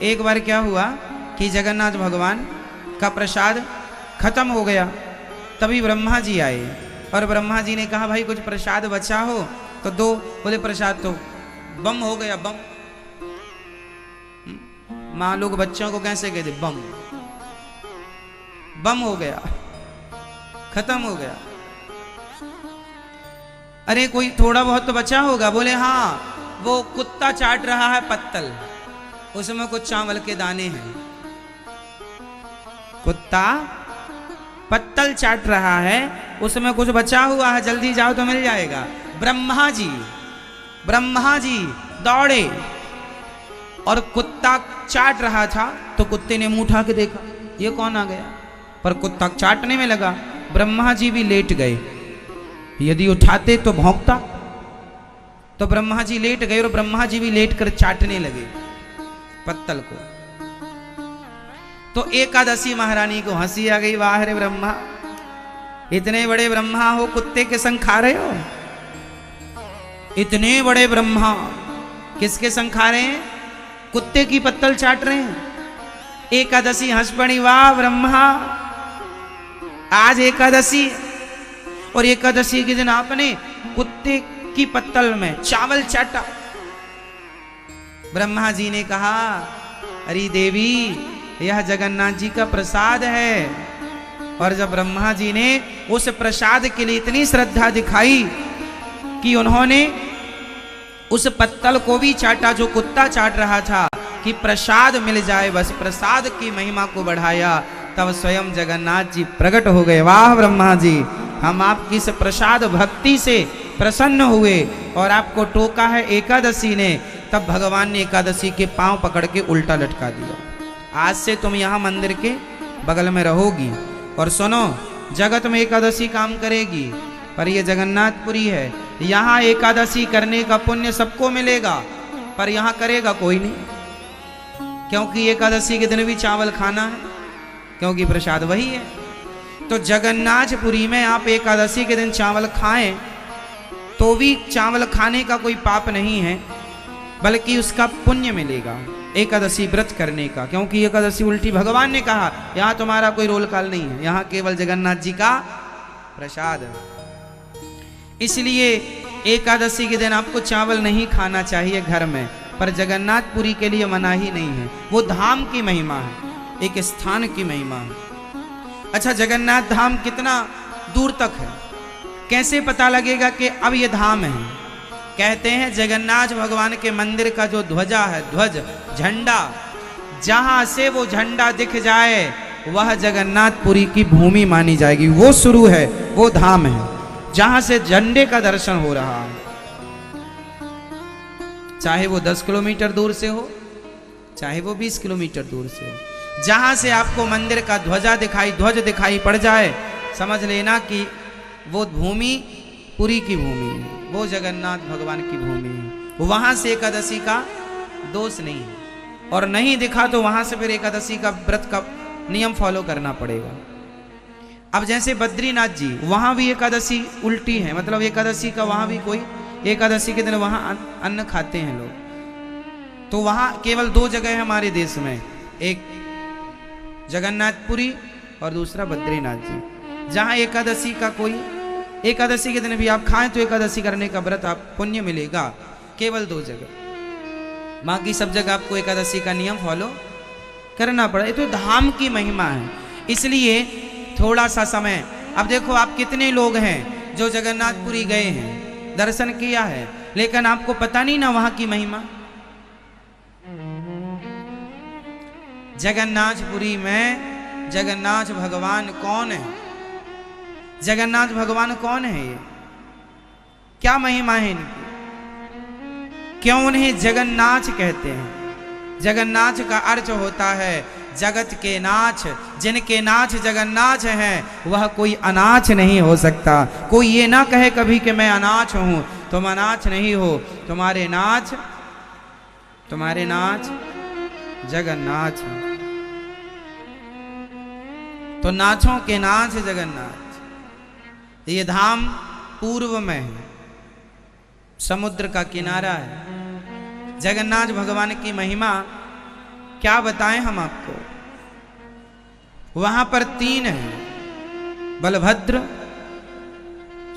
एक बार क्या हुआ कि जगन्नाथ भगवान का प्रसाद खत्म हो गया। तभी ब्रह्मा जी आए और ब्रह्मा जी ने कहा भाई कुछ प्रसाद बचा हो तो दो। बोले प्रसाद तो बम हो गया, बम। माँ लोग बच्चों को कैसे कहते, बम बम हो गया, खत्म हो गया। अरे कोई थोड़ा बहुत तो बचा होगा। बोले हाँ, वो कुत्ता चाट रहा है पत्तल, उसमें कुछ चावल के दाने हैं। कुत्ता पत्तल चाट रहा है, उसमें कुछ बचा हुआ है, जल्दी जाओ तो मिल जाएगा। ब्रह्मा जी दौड़े और कुत्ता चाट रहा था तो कुत्ते ने मुंह उठा के देखा ये कौन आ गया, पर कुत्ता चाटने में लगा। ब्रह्मा जी भी लेट गए, यदि उठाते तो भौंकता, तो ब्रह्मा जी लेट गए और ब्रह्मा जी भी लेट कर चाटने लगे पत्तल को। तो एकादशी महारानी को हंसी आ गई, वाह रे ब्रह्मा, इतने बड़े ब्रह्मा हो, कुत्ते के संग खा रहे हो। इतने बड़े ब्रह्मा किसके संग खा रहे हैं, कुत्ते की पत्तल चाट रहे हैं। एकादशी हंस पड़ी, वाह ब्रह्मा, आज एकादशी, और एकादशी के दिन आपने कुत्ते की पत्तल में चावल चाटा। ब्रह्मा जी ने कहा अरे देवी, यह जगन्नाथ जी का प्रसाद है। और जब ब्रह्मा जी ने उस प्रसाद के लिए इतनी श्रद्धा दिखाई कि उन्होंने उस पत्तल को भी चाटा जो कुत्ता चाट रहा था, कि प्रसाद मिल जाए, बस प्रसाद की महिमा को बढ़ाया, तब स्वयं जगन्नाथ जी प्रकट हो गए। वाह ब्रह्मा जी, हम आपकी इस प्रसाद भक्ति से प्रसन्न हुए और आपको टोका है एकादशी ने। तब भगवान ने एकादशी के पांव पकड़ के उल्टा लटका दिया, आज से तुम यहाँ मंदिर के बगल में रहोगी। और सुनो, जगत में एकादशी काम करेगी, पर ये जगन्नाथपुरी है, यहाँ एकादशी करने का पुण्य सबको मिलेगा, पर यहाँ करेगा कोई नहीं, क्योंकि एकादशी के दिन भी चावल खाना है, क्योंकि प्रसाद वही है। तो जगन्नाथपुरी में आप एकादशी के दिन चावल खाएं तो भी चावल खाने का कोई पाप नहीं है, बल्कि उसका पुण्य मिलेगा एकादशी व्रत करने का, क्योंकि एकादशी उल्टी भगवान ने कहा यहाँ तुम्हारा कोई रोल काल नहीं है, यहाँ केवल जगन्नाथ जी का प्रसाद है। इसलिए एकादशी के दिन आपको चावल नहीं खाना चाहिए घर में, पर जगन्नाथपुरी के लिए मना ही नहीं है। वो धाम की महिमा है, एक स्थान की महिमा है। अच्छा, जगन्नाथ धाम कितना दूर तक है, कैसे पता लगेगा कि अब ये धाम है? कहते हैं जगन्नाथ भगवान के मंदिर का जो ध्वजा है, ध्वज झंडा, जहां से वो झंडा दिख जाए वह जगन्नाथपुरी की भूमि मानी जाएगी। वो शुरू है, वो धाम है जहां से झंडे का दर्शन हो रहा है, चाहे वो 10 किलोमीटर दूर से हो, चाहे वो 20 किलोमीटर दूर से हो। जहां से आपको मंदिर का ध्वज दिखाई पड़ जाए, समझ लेना कि वो भूमि पुरी की भूमि है, वो जगन्नाथ भगवान की भूमि है। वहां से एकादशी का दोष नहीं है, और नहीं दिखा तो वहां से फिर एकादशी का व्रत का नियम फॉलो करना पड़ेगा। अब जैसे बद्रीनाथ जी, वहां भी एकादशी उल्टी है, मतलब एकादशी का वहां भी कोई, एकादशी के दिन वहां अन्न खाते हैं लोग। तो वहां केवल 2 जगह है हमारे देश में, एक जगन्नाथपुरी और दूसरा बद्रीनाथ जी, जहां एकादशी का कोई, एकादशी के दिन भी आप खाएं तो एकादशी करने का व्रत आप पुण्य मिलेगा, केवल 2 जगह। बाकी सब जगह आपको एकादशी का नियम फॉलो करना पड़ा। ये तो धाम की महिमा है, इसलिए थोड़ा सा समय। अब देखो आप कितने लोग हैं जो जगन्नाथपुरी गए हैं, दर्शन किया है, लेकिन आपको पता नहीं ना वहां की महिमा। जगन्नाथपुरी में जगन्नाथ भगवान कौन है? जगन्नाथ भगवान कौन है? ये क्या महिमा है इनकी? क्यों उन्हें जगन्नाथ कहते हैं? जगन्नाथ का अर्थ होता है जगत के नाथ। जिनके नाथ जगन्नाथ हैं वह कोई अनाथ नहीं हो सकता। कोई ये ना कहे कभी कि मैं अनाथ हूं, तुम अनाथ नहीं हो, तुम्हारे नाथ जगन्नाथ। तो नाथों के नाथ जगन्नाथ। ये धाम पूर्व में है, समुद्र का किनारा है। जगन्नाथ भगवान की महिमा क्या बताएं हम आपको। वहां पर 3 हैं, बलभद्र,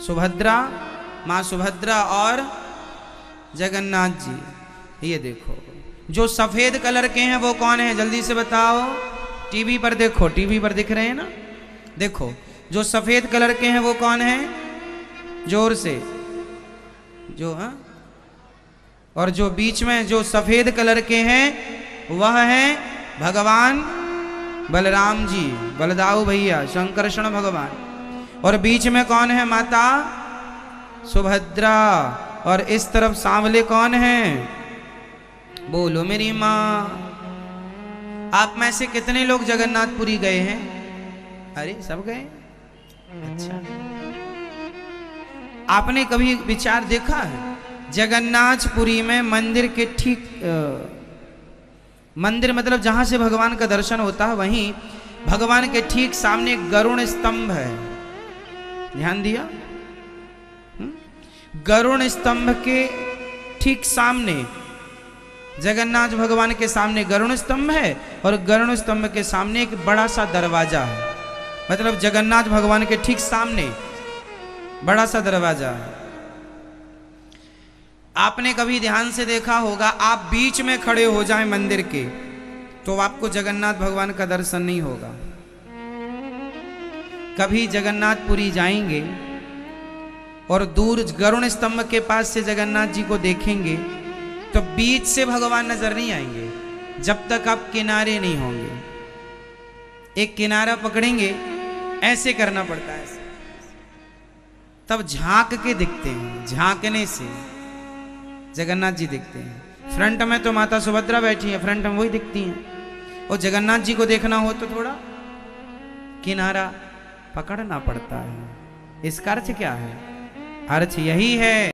सुभद्रा, मां सुभद्रा और जगन्नाथ जी। ये देखो, जो सफेद कलर के हैं वो कौन है, जल्दी से बताओ। टीवी पर देखो, टीवी पर दिख रहे हैं ना, देखो जो सफेद कलर के हैं वो कौन है, जोर से जो है। और जो बीच में जो सफेद कलर के हैं वह है भगवान बलराम जी, बलदाऊ भैया, शंकरषण भगवान। और बीच में कौन है, माता सुभद्रा। और इस तरफ सांवले कौन है, बोलो मेरी मां। आप में से कितने लोग जगन्नाथपुरी गए हैं? अरे सब गए। अच्छा, आपने कभी विचार देखा है, जगन्नाथपुरी में मंदिर के ठीक मंदिर मतलब जहां से भगवान का दर्शन होता है, वहीं भगवान के ठीक सामने गरुड़ स्तंभ है। ध्यान दिया? गरुड़ स्तंभ के ठीक सामने, जगन्नाथ भगवान के सामने गरुड़ स्तंभ है और गरुड़ स्तंभ के सामने एक बड़ा सा दरवाजा है। मतलब जगन्नाथ भगवान के ठीक सामने बड़ा सा दरवाजा है। आपने कभी ध्यान से देखा होगा, आप बीच में खड़े हो जाएं मंदिर के तो आपको जगन्नाथ भगवान का दर्शन नहीं होगा। कभी जगन्नाथपुरी जाएंगे और दूर गरुड़ स्तंभ के पास से जगन्नाथ जी को देखेंगे तो बीच से भगवान नजर नहीं आएंगे जब तक आप किनारे नहीं होंगे। एक किनारा पकड़ेंगे, ऐसे करना पड़ता है, तब झांक के दिखते हैं, झांकने से जगन्नाथ जी दिखते हैं। फ्रंट में तो माता सुभद्रा बैठी है, फ्रंट में वही दिखती हैं। और जगन्नाथ जी को देखना हो तो थोड़ा किनारा पकड़ना पड़ता है। इसका अर्थ क्या है? अर्थ यही है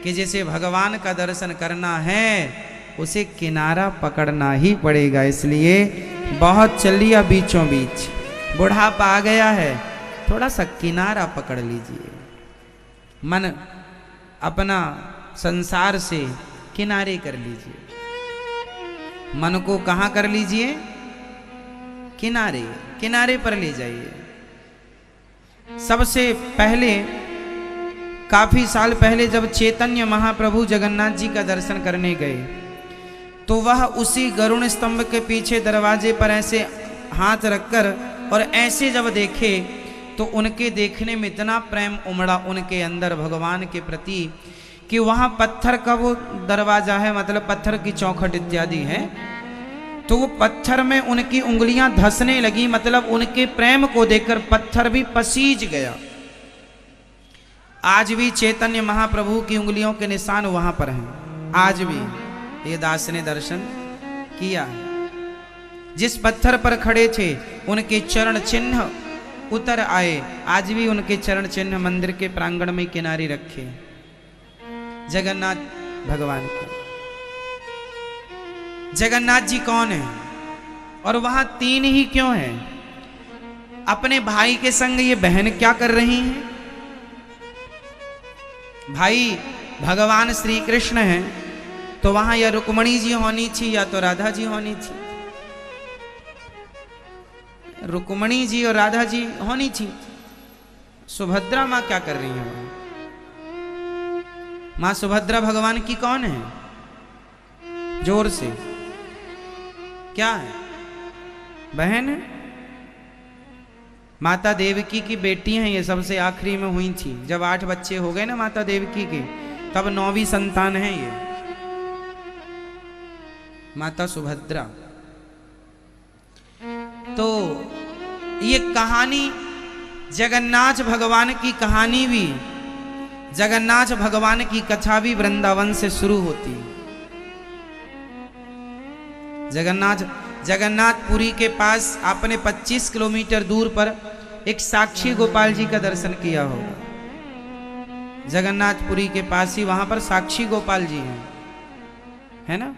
कि जैसे भगवान का दर्शन करना है उसे किनारा पकड़ना ही पड़ेगा। इसलिए बहुत चल लिया बीचों बीच, बुढ़ापा आ गया है, थोड़ा सा किनारा पकड़ लीजिए। मन अपना संसार से किनारे कर लीजिए। मन को कहां कर लीजिए? किनारे, किनारे पर ले जाइए। सबसे पहले, काफी साल पहले जब चैतन्य महाप्रभु जगन्नाथ जी का दर्शन करने गए तो वह उसी गरुड़ स्तंभ के पीछे दरवाजे पर ऐसे हाथ रखकर और ऐसे जब देखे तो उनके देखने में इतना प्रेम उमड़ा उनके अंदर भगवान के प्रति कि वहां पत्थर का वो दरवाजा है, मतलब पत्थर की चौखट इत्यादि है, तो वो पत्थर में उनकी उंगलियां धंसने लगी। मतलब उनके प्रेम को देखकर पत्थर भी पसीज गया। आज भी चैतन्य महाप्रभु की उंगलियों के निशान वहां पर हैं। आज भी ये दास ने दर्शन किया। जिस पत्थर पर खड़े थे उनके चरण चिन्ह उतर आए। आज भी उनके चरण चिन्ह मंदिर के प्रांगण में किनारे रखे जगन्नाथ भगवान के। जगन्नाथ जी कौन है और वहां 3 ही क्यों है? अपने भाई के संग ये बहन क्या कर रही हैं? भाई भगवान श्री कृष्ण हैं तो वहां या रुक्मणी जी होनी थी या तो राधा जी होनी थी। रुक्मणी जी और राधा जी होनी थी। सुभद्रा मां क्या कर रही है? मां सुभद्रा भगवान की कौन है? जोर से क्या है? बहन है। माता देवकी की बेटी हैं ये, सबसे आखिरी में हुई थी। जब 8 बच्चे हो गए ना माता देवकी के, तब 9वीं संतान है ये माता सुभद्रा। तो ये कहानी जगन्नाथ भगवान की कहानी भी, जगन्नाथ भगवान की कथा भी वृंदावन से शुरू होती है। जगन्नाथपुरी के पास आपने 25 किलोमीटर दूर पर एक साक्षी गोपाल जी का दर्शन किया होगा। जगन्नाथपुरी के पास ही वहां पर साक्षी गोपाल जी हैं, है ना?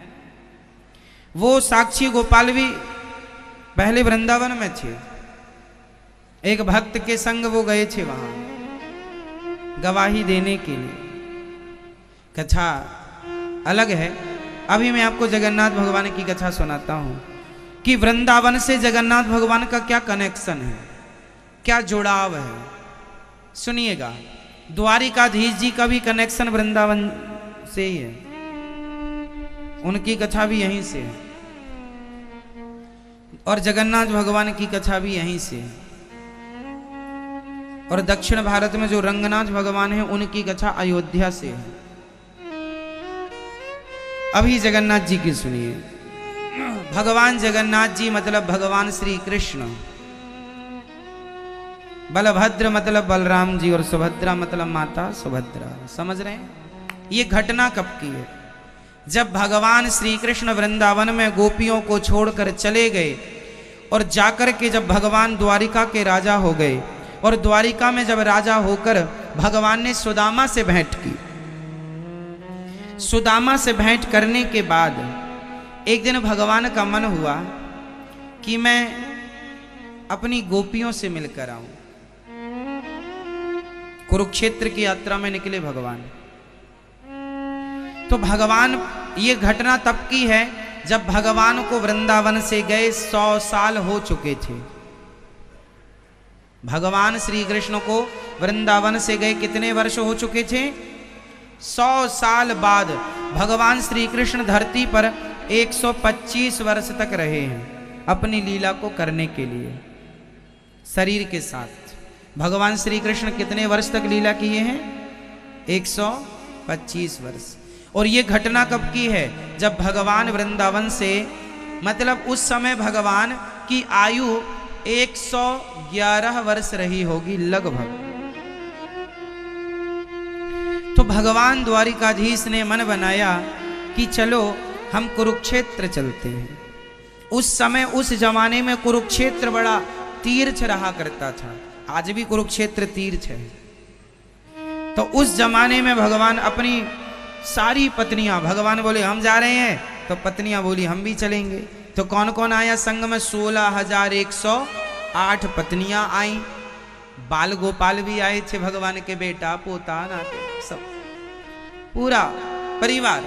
वो साक्षी गोपाल भी पहले वृंदावन में थे। एक भक्त के संग वो गए थे वहां गवाही देने के लिए। कथा अलग है, अभी मैं आपको जगन्नाथ भगवान की कथा सुनाता हूं कि वृंदावन से जगन्नाथ भगवान का क्या कनेक्शन है, क्या जुड़ाव है। सुनिएगा, द्वारिकाधीश जी का भी कनेक्शन वृंदावन से ही है, उनकी कथा भी यहीं से है, और जगन्नाथ भगवान की कथा भी यहीं से है। और दक्षिण भारत में जो रंगनाथ भगवान है उनकी कथा अयोध्या से है। अभी जगन्नाथ जी की सुनिए। भगवान जगन्नाथ जी मतलब भगवान श्री कृष्ण, बलभद्र मतलब बलराम जी, और सुभद्रा मतलब माता सुभद्रा। समझ रहे हैं? ये घटना कब की है? जब भगवान श्री कृष्ण वृंदावन में गोपियों को छोड़कर चले गए और जाकर के जब भगवान द्वारिका के राजा हो गए, और द्वारिका में जब राजा होकर भगवान ने सुदामा से भेंट की। सुदामा से भेंट करने के बाद एक दिन भगवान का मन हुआ कि मैं अपनी गोपियों से मिलकर आऊं। कुरुक्षेत्र की यात्रा में निकले भगवान। तो भगवान, ये घटना तब की है जब भगवान को वृंदावन से गए 100 साल हो चुके थे। भगवान श्री कृष्ण को वृंदावन से गए कितने वर्ष हो चुके थे? 100 साल बाद भगवान श्री कृष्ण धरती पर 125 वर्ष तक रहे हैं अपनी लीला को करने के लिए शरीर के साथ। भगवान श्री कृष्ण कितने वर्ष तक लीला किए हैं? 125 वर्ष। और ये घटना कब की है? जब भगवान वृंदावन से, मतलब उस समय भगवान की आयु 111 वर्ष रही होगी लगभग। तो भगवान द्वारिकाधीश ने मन बनाया कि चलो हम कुरुक्षेत्र चलते हैं। उस समय, उस जमाने में कुरुक्षेत्र बड़ा तीर्थ रहा करता था। आज भी कुरुक्षेत्र तीर्थ है। तो उस जमाने में भगवान अपनी सारी पत्नियां, भगवान बोले हम जा रहे हैं, तो पत्नियां बोली हम भी चलेंगे। तो कौन कौन आया संग में? 16,108 पत्नियां आई। बाल गोपाल भी आए थे, भगवान के बेटा पोता नाते सब, पूरा परिवार।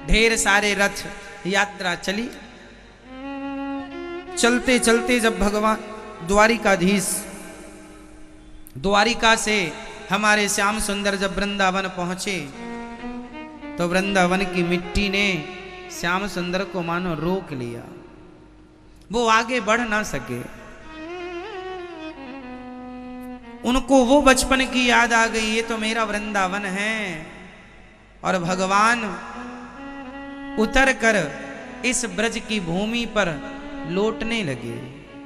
ढेर सारे रथ, यात्रा चली। चलते चलते जब भगवान द्वारिकाधीश, द्वारिका से हमारे श्याम सुंदर जब वृंदावन पहुंचे, तो वृंदावन की मिट्टी ने श्याम सुंदर को मानो रोक लिया। वो आगे बढ़ ना सके। उनको वो बचपन की याद आ गई, ये तो मेरा वृंदावन है। और भगवान उतर कर इस ब्रज की भूमि पर लौटने लगे।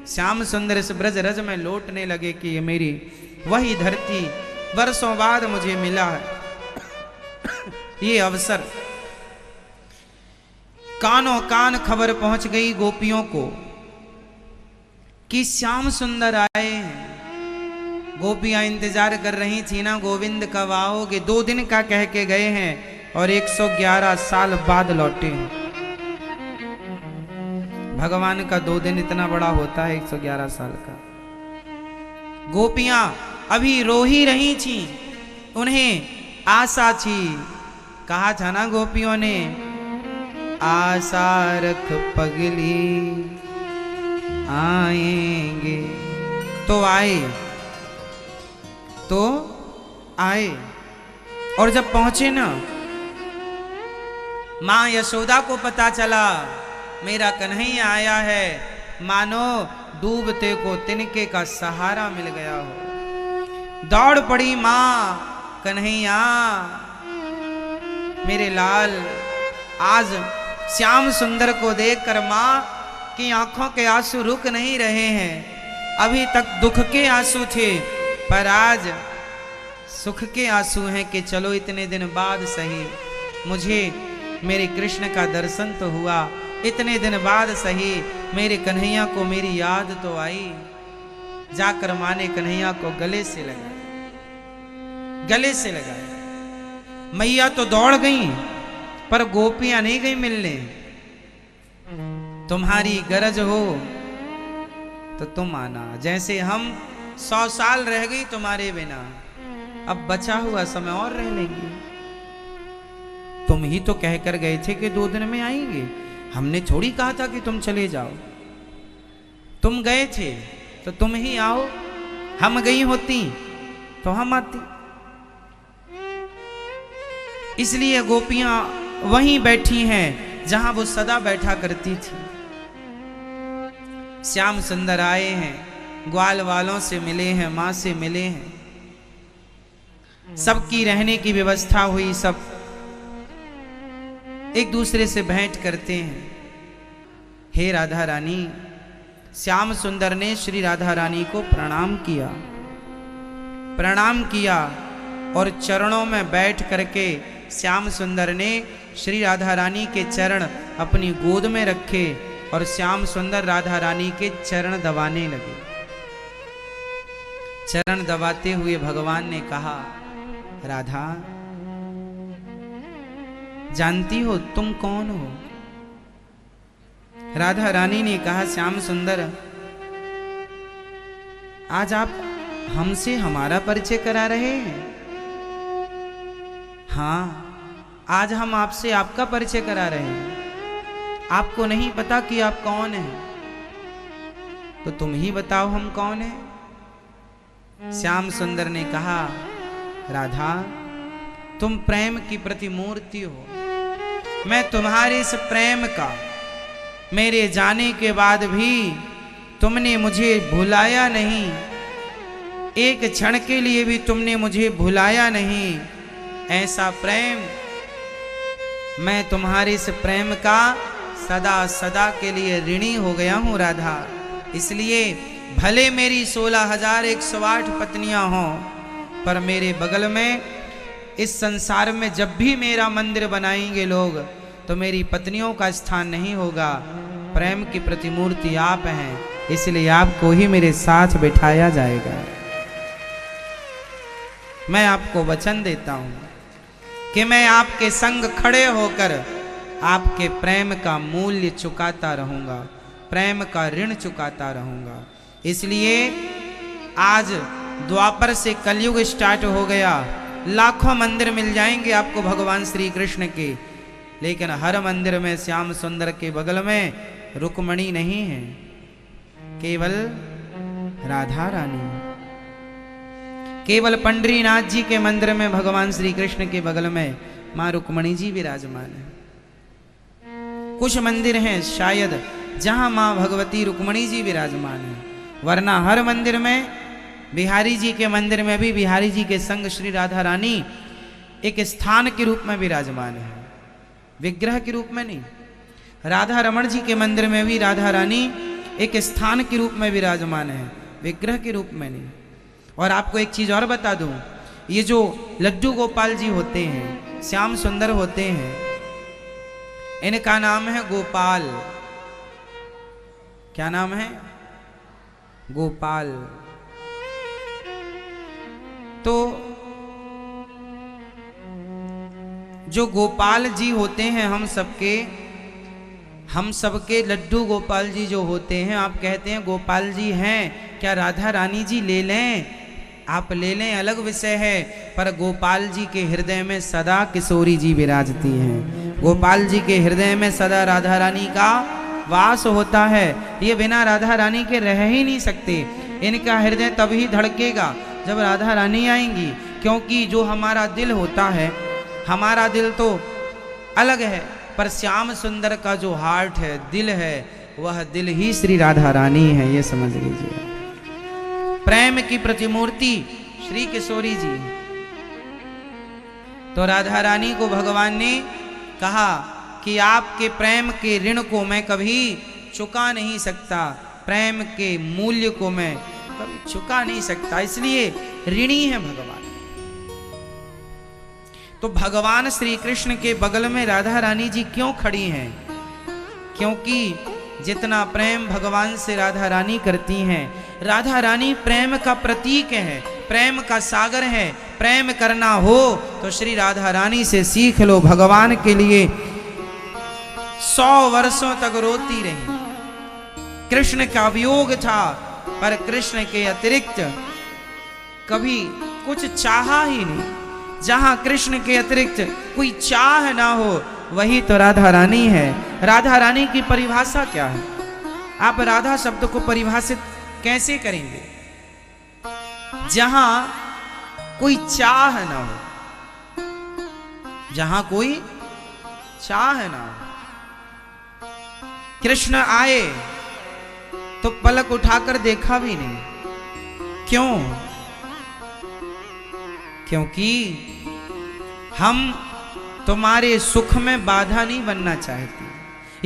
श्याम सुंदर इस ब्रज रज में लौटने लगे कि ये मेरी वही धरती, वर्षों बाद मुझे मिला है ये अवसर। कानों कान खबर पहुंच गई गोपियों को कि श्याम सुंदर आए हैं। गोपियां इंतजार कर रही थी ना, गोविंद कब आओगे। 2 दिन का कह के गए हैं और 111 साल बाद लौटे हैं। भगवान का 2 दिन इतना बड़ा होता है, 111 साल का। गोपियां अभी रो ही रही थी, उन्हें आशा थी। कहा था ना गोपियों ने, आशा रख पगली आएंगे। तो आए, तो आए। और जब पहुंचे ना, मां यशोदा को पता चला मेरा कन्हैया आया है, मानो डूबते को तिनके का सहारा मिल गया हो। दौड़ पड़ी मां, कन्हैया मेरे लाल। आज श्याम सुंदर को देखकर मां की आंखों के आंसू रुक नहीं रहे हैं। अभी तक दुख के आंसू थे, पर आज सुख के आंसू हैं कि चलो इतने दिन बाद सही मुझे मेरे कृष्ण का दर्शन तो हुआ, इतने दिन बाद सही मेरे कन्हैया को मेरी याद तो आई। जाकर मां ने कन्हैया को गले से लगाया, गले से लगाया। मैया तो दौड़ गई, पर गोपियां नहीं गई मिलने। तुम्हारी गरज हो तो तुम आना, जैसे हम 100 साल रह गई तुम्हारे बिना, अब बचा हुआ समय और रह लेंगे। तुम ही तो कहकर गए थे कि 2 दिन में आएंगे, हमने थोड़ी कहा था कि तुम चले जाओ। तुम गए थे तो तुम ही आओ, हम गई होती तो हम आती। इसलिए गोपियां वहीं बैठी हैं जहां वो सदा बैठा करती थी। श्याम सुंदर आए हैं, ग्वाल वालों से मिले हैं, मां से मिले हैं, सबकी रहने की व्यवस्था हुई, सब एक दूसरे से भेंट करते हैं। हे राधा रानी, श्याम सुंदर ने श्री राधा रानी को प्रणाम किया और चरणों में बैठ करके श्याम सुंदर ने श्री राधा रानी के चरण अपनी गोद में रखे और श्याम सुंदर राधा रानी के चरण दबाने लगे। चरण दबाते हुए भगवान ने कहा, राधा जानती हो तुम कौन हो? राधा रानी ने कहा, श्याम सुंदर आज आप हमसे हमारा परिचय करा रहे हैं? हाँ, आज हम आपसे आपका परिचय करा रहे हैं। आपको नहीं पता कि आप कौन हैं, तो तुम ही बताओ हम कौन हैं। श्याम सुंदर ने कहा, राधा तुम प्रेम की प्रतिमूर्ति हो। मैं तुम्हारे इस प्रेम का, मेरे जाने के बाद भी तुमने मुझे भुलाया नहीं, एक क्षण के लिए भी तुमने मुझे भुलाया नहीं। ऐसा प्रेम, मैं तुम्हारे इस प्रेम का सदा सदा के लिए ऋणी हो गया हूं राधा। इसलिए भले मेरी 16,108 पत्नियां हों, पर मेरे बगल में इस संसार में जब भी मेरा मंदिर बनाएंगे लोग, तो मेरी पत्नियों का स्थान नहीं होगा। प्रेम की प्रतिमूर्ति आप हैं, इसलिए आपको ही मेरे साथ बिठाया जाएगा। मैं आपको वचन देता हूं कि मैं आपके संग खड़े होकर आपके प्रेम का मूल्य चुकाता रहूंगा, प्रेम का ऋण चुकाता रहूंगा। इसलिए आज द्वापर से कलयुग स्टार्ट हो गया, लाखों मंदिर मिल जाएंगे आपको भगवान श्री कृष्ण के, लेकिन हर मंदिर में श्याम सुंदर के बगल में रुक्मणी नहीं है, केवल राधा रानी। केवल पंडरीनाथ जी के मंदिर में भगवान श्री कृष्ण के बगल में मां रुक्मणी जी विराजमान है। कुछ मंदिर हैं शायद जहां मां भगवती रुक्मणी जी विराजमान है, वरना हर मंदिर में, बिहारी जी के मंदिर में भी बिहारी जी के संग श्री राधा रानी एक स्थान के रूप में विराजमान है, विग्रह के रूप में नहीं। राधा रमण जी के मंदिर में भी राधा रानी एक स्थान के रूप में विराजमान है, विग्रह के रूप में नहीं। और आपको एक चीज और बता दूं, ये जो लड्डू गोपाल जी होते हैं, श्याम सुंदर होते हैं, इनका नाम है गोपाल। क्या नाम है? गोपाल। तो जो गोपाल जी होते हैं, हम सबके लड्डू गोपाल जी जो होते हैं, आप कहते हैं गोपाल जी हैं, क्या राधा रानी जी ले लें? आप ले लें, अलग विषय है, पर गोपाल जी के हृदय में सदा किशोरी जी विराजती हैं। गोपाल जी के हृदय में सदा राधा रानी का वास होता है। ये बिना राधा रानी के रह ही नहीं सकते। इनका हृदय तभी धड़केगा जब राधा रानी आएंगी, क्योंकि जो हमारा दिल होता है, हमारा दिल तो अलग है, पर श्याम सुंदर का जो हार्ट है, दिल है, वह दिल ही श्री राधा रानी है, ये समझ लीजिए। प्रेम की प्रतिमूर्ति श्री किशोरी जी। तो राधा रानी को भगवान ने कहा कि आपके प्रेम के ऋण को मैं कभी चुका नहीं सकता, प्रेम के मूल्य को मैं कभी चुका नहीं सकता, इसलिए ऋणी है भगवान। तो भगवान श्री कृष्ण के बगल में राधा रानी जी क्यों खड़ी हैं? क्योंकि जितना प्रेम भगवान से राधा रानी करती हैं, राधा रानी प्रेम का प्रतीक है, प्रेम का सागर है। प्रेम करना हो तो श्री राधा रानी से सीख लो। भगवान के लिए 100 वर्षों तक रोती रही। कृष्ण का वियोग था, पर कृष्ण के अतिरिक्त कभी कुछ चाहा ही नहीं। जहां कृष्ण के अतिरिक्त कोई चाह ना हो, वही तो राधा रानी है। राधा रानी की परिभाषा क्या है? आप राधा शब्द को परिभाषित कैसे करेंगे? जहां कोई चाह ना हो, जहां कोई चाह ना हो। कृष्ण आए तो पलक उठाकर देखा भी नहीं। क्यों? क्योंकि हम तुम्हारे सुख में बाधा नहीं बनना चाहते।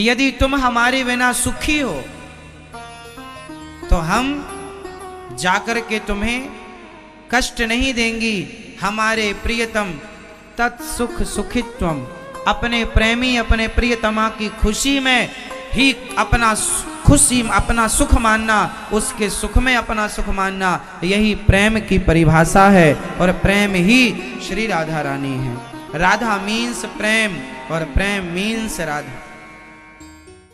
यदि तुम हमारे बिना सुखी हो तो हम जाकर के तुम्हें कष्ट नहीं देंगी। हमारे प्रियतम तत्सुख सुखित्वम, अपने प्रेमी अपने प्रियतमा की खुशी में ही अपना खुशी अपना सुख मानना, उसके सुख में अपना सुख मानना, यही प्रेम की परिभाषा है। और प्रेम ही श्री राधा रानी है। राधा मीन्स प्रेम और प्रेम मीन्स राधा।